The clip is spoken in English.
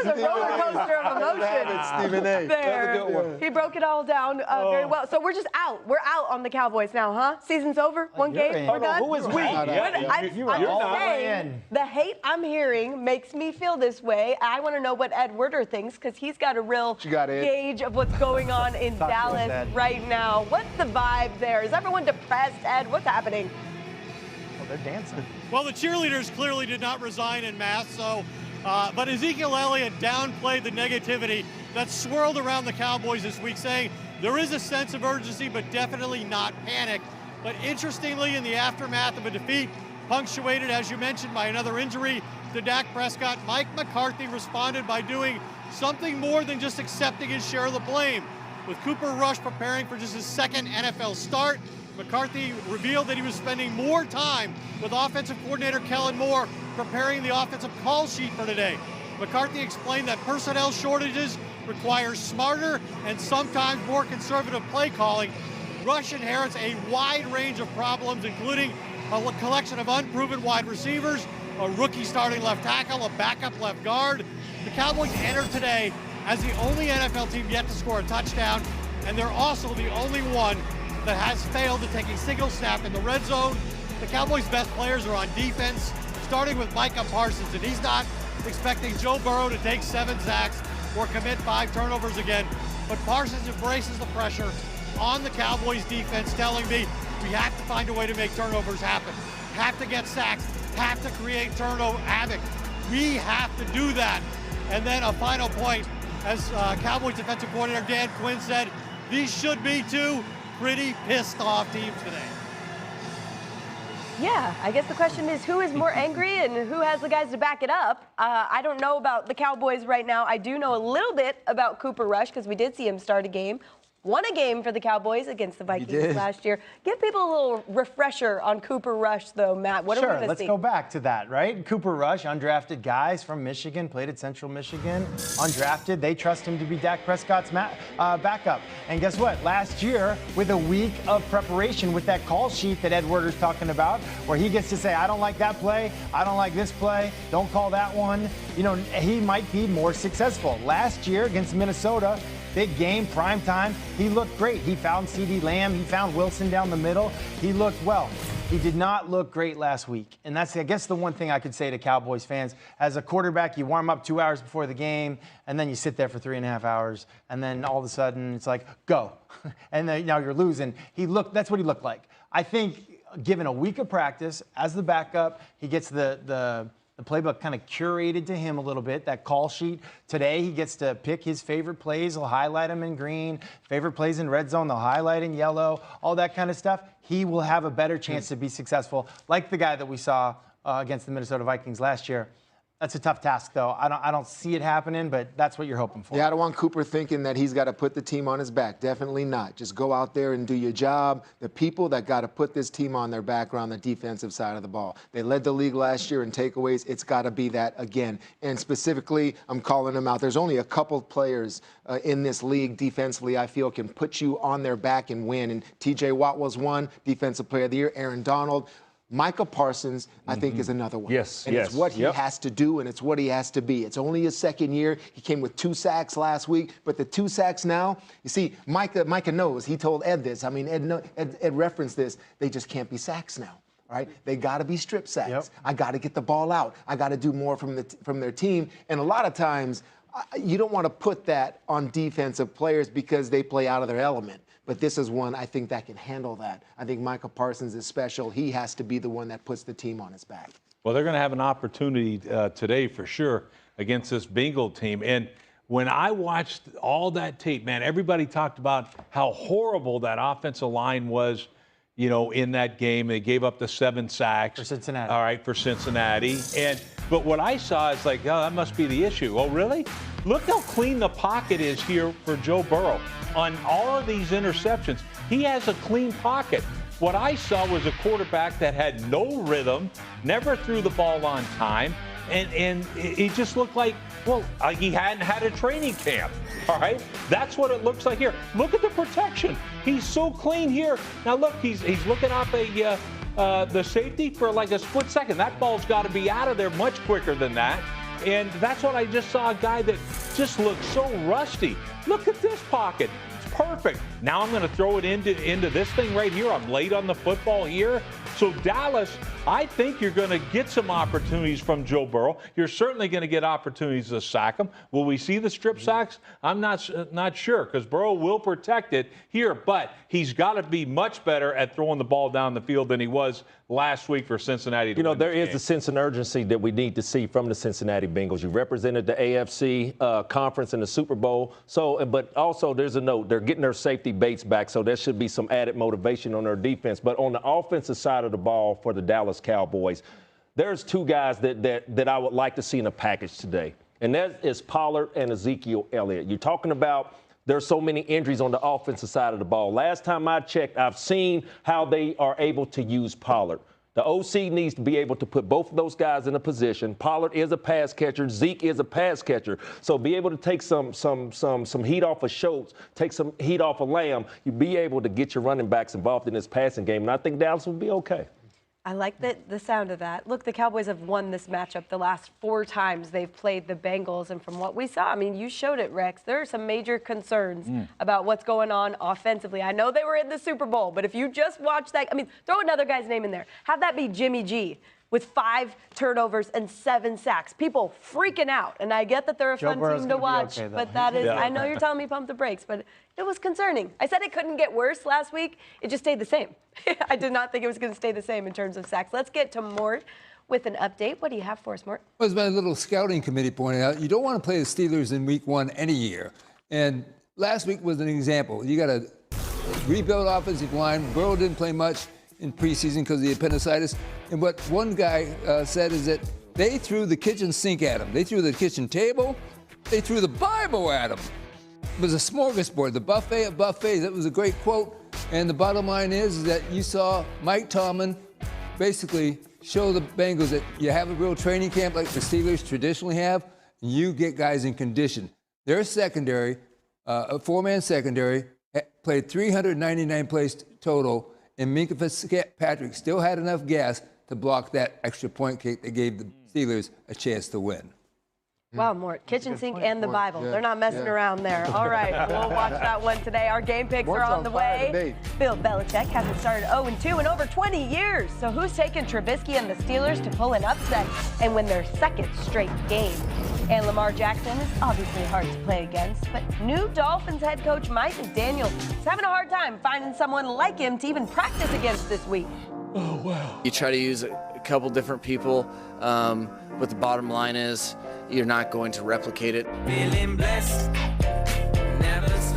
was a roller coaster of emotion. Stephen A. There. He broke it all down very well. So we're just out. We're out on the Cowboys now, huh? Season's over. One game. We're done. Who is we? I'm saying the hate I'm hearing makes me feel this way. I want to know what Ed Werder thinks because he's got a real gauge of what's going on in Dallas right now. What's the vibe there? Is everyone depressed, Ed? What's happening? Well, they're dancing. Well, the cheerleaders clearly did not resign en masse, so, but Ezekiel Elliott downplayed the negativity that swirled around the Cowboys this week, saying there is a sense of urgency, but definitely not panic. But interestingly, in the aftermath of a defeat, punctuated, as you mentioned, by another injury to Dak Prescott, Mike McCarthy responded by doing something more than just accepting his share of the blame. With Cooper Rush preparing for just his second NFL start, McCarthy revealed that he was spending more time with offensive coordinator Kellen Moore preparing the offensive call sheet for today. McCarthy explained that personnel shortages require smarter and sometimes more conservative play calling. Rush inherits a wide range of problems, including a collection of unproven wide receivers, a rookie starting left tackle, a backup left guard. The Cowboys entered today as the only NFL team yet to score a touchdown, and they're also the only one that has failed to take a single snap in the red zone. The Cowboys' best players are on defense, starting with Micah Parsons, and he's not expecting Joe Burrow to take 7 sacks or commit 5 turnovers again. But Parsons embraces the pressure on the Cowboys' defense, telling me we have to find a way to make turnovers happen, have to get sacks, have to create turnover havoc. We have to do that. And then a final point, as Cowboys defensive coordinator Dan Quinn said, these should be 2 pretty pissed off teams today. Yeah, I guess the question is who is more angry and who has the guys to back it up. I don't know about the Cowboys right now. I do know a little bit about Cooper Rush because we did see him start a game. Won a game for the Cowboys against the Vikings last year. Give people a little refresher on Cooper Rush, though, Matt. What are we going to see? Let's go back to that, right? Cooper Rush, undrafted guys from Michigan, played at Central Michigan. Undrafted, they trust him to be Dak Prescott's backup. And guess what? Last year, with a week of preparation with that call sheet that Ed Werder's talking about, where he gets to say, I don't like that play, I don't like this play, don't call that one. You know, he might be more successful. Last year against Minnesota, big game, prime time, he looked great. He found CeeDee Lamb. He found Wilson down the middle. He looked well. He did not look great last week. And that's, I guess, the one thing I could say to Cowboys fans. As a quarterback, you warm up 2 hours before the game, and then you sit there for 3.5 hours, and then all of a sudden it's like, go. And then now you're losing. That's what he looked like. I think given a week of practice as the backup, he gets the playbook kind of curated to him a little bit, that call sheet. Today, he gets to pick his favorite plays. He'll highlight them in green. Favorite plays in red zone, they'll highlight in yellow, all that kind of stuff. He will have a better chance to be successful, like the guy that we saw against the Minnesota Vikings last year. That's a tough task, though. I don't see it happening, but that's what you're hoping for. Yeah, I don't want Cooper thinking that he's got to put the team on his back. Definitely not. Just go out there and do your job. The people that got to put this team on their back are on the defensive side of the ball. They led the league last year in takeaways. It's got to be that again. And specifically, I'm calling them out. There's only a couple players in this league defensively I feel can put you on their back and win. And T.J. Watt was one, Defensive Player of the Year. Aaron Donald. Micah Parsons, I think, is another one. Yes, and it's what he has to do, and it's what he has to be. It's only his second year. He came with 2 sacks last week, but the 2 sacks now, you see, Micah knows. He told Ed this. I mean, Ed referenced this. They just can't be sacks now. Right? They got to be strip sacks. Yep. I got to get the ball out. I got to do more from their team. And a lot of times, you don't want to put that on defensive players because they play out of their element. But this is one I think that can handle that. I think Micah Parsons is special. He has to be the one that puts the team on his back. Well, they're going to have an opportunity today for sure against this Bengal team. And when I watched all that tape, man, everybody talked about how horrible that offensive line was, you know, in that game. They gave up the 7 sacks. For Cincinnati. All right, for Cincinnati. But what I saw is like, oh, that must be the issue. Oh, really? Look how clean the pocket is here for Joe Burrow. On all of these interceptions, he has a clean pocket. What I saw was a quarterback that had no rhythm, never threw the ball on time, and it just looked like, well, he hadn't had a training camp, all right? That's what it looks like here. Look at the protection. He's so clean here. Now, look, he's looking up the safety for like a split second. That ball's got to be out of there much quicker than that. And that's what I just saw, a guy that just looked so rusty. Look at this pocket. It's perfect. Now I'm going to throw it into this thing right here. I'm late on the football here. So Dallas, I think you're going to get some opportunities from Joe Burrow. You're certainly going to get opportunities to sack him. Will we see the strip sacks? I'm not sure, because Burrow will protect it here, but he's got to be much better at throwing the ball down the field than he was last week for Cincinnati. There is a sense of urgency that we need to see from the Cincinnati Bengals. You represented the AFC conference in the Super Bowl. But also there's a note. They're getting their safety Bates back, so there should be some added motivation on their defense. But on the offensive side of the ball for the Dallas Cowboys, there's two guys that I would like to see in a package today, and that is Pollard and Ezekiel Elliott. You're talking about there's so many injuries on the offensive side of the ball. Last time I checked, I've seen how they are able to use Pollard. The OC needs to be able to put both of those guys in a position. Pollard is a pass catcher. Zeke is a pass catcher. So be able to take some heat off of Schultz, take some heat off of Lamb. You'll be able to get your running backs involved in this passing game, and I think Dallas will be okay. I like the sound of that. Look, the Cowboys have won this matchup the last 4 times they've played the Bengals, and from what we saw, I mean, you showed it, Rex, there are some major concerns about what's going on offensively. I know they were in the Super Bowl, but if you just watch that, I mean, throw another guy's name in there. Have that be Jimmy G with 5 turnovers and 7 sacks. People freaking out, and I get that they're a fun team to watch, but that is, I know you're telling me pump the brakes, but it was concerning. I said it couldn't get worse last week. It just stayed the same. I did not think it was going to stay the same in terms of sacks. Let's get to Mort with an update. What do you have for us, Mort? Well, as my little scouting committee pointed out, you don't want to play the Steelers in week 1 any year. And last week was an example. You got a rebuild offensive line. Burrow didn't play much in preseason because of the appendicitis. And what one guy said is that they threw the kitchen sink at him. They threw the kitchen table. They threw the Bible at him. It was a smorgasbord, the buffet of buffets. That was a great quote. And the bottom line is that you saw Mike Tomlin basically show the Bengals that you have a real training camp like the Steelers traditionally have, and you get guys in condition. Their secondary, a 4-man secondary, played 399 plays total, and Minka Fitzpatrick still had enough gas to block that extra point kick that gave the Steelers a chance to win. Wow, Mort, kitchen sink and the Bible. They're not messing around there. All right, we'll watch that one today. Our game picks are on the way. Bill Belichick hasn't started 0-2 in over 20 years. So who's taking Trubisky and the Steelers to pull an upset and win their 2nd straight game? And Lamar Jackson is obviously hard to play against, but new Dolphins head coach Mike McDaniel is having a hard time finding someone like him to even practice against this week. Oh, wow. You try to use a couple different people, but the bottom line is you're not going to replicate it. Feeling blessed.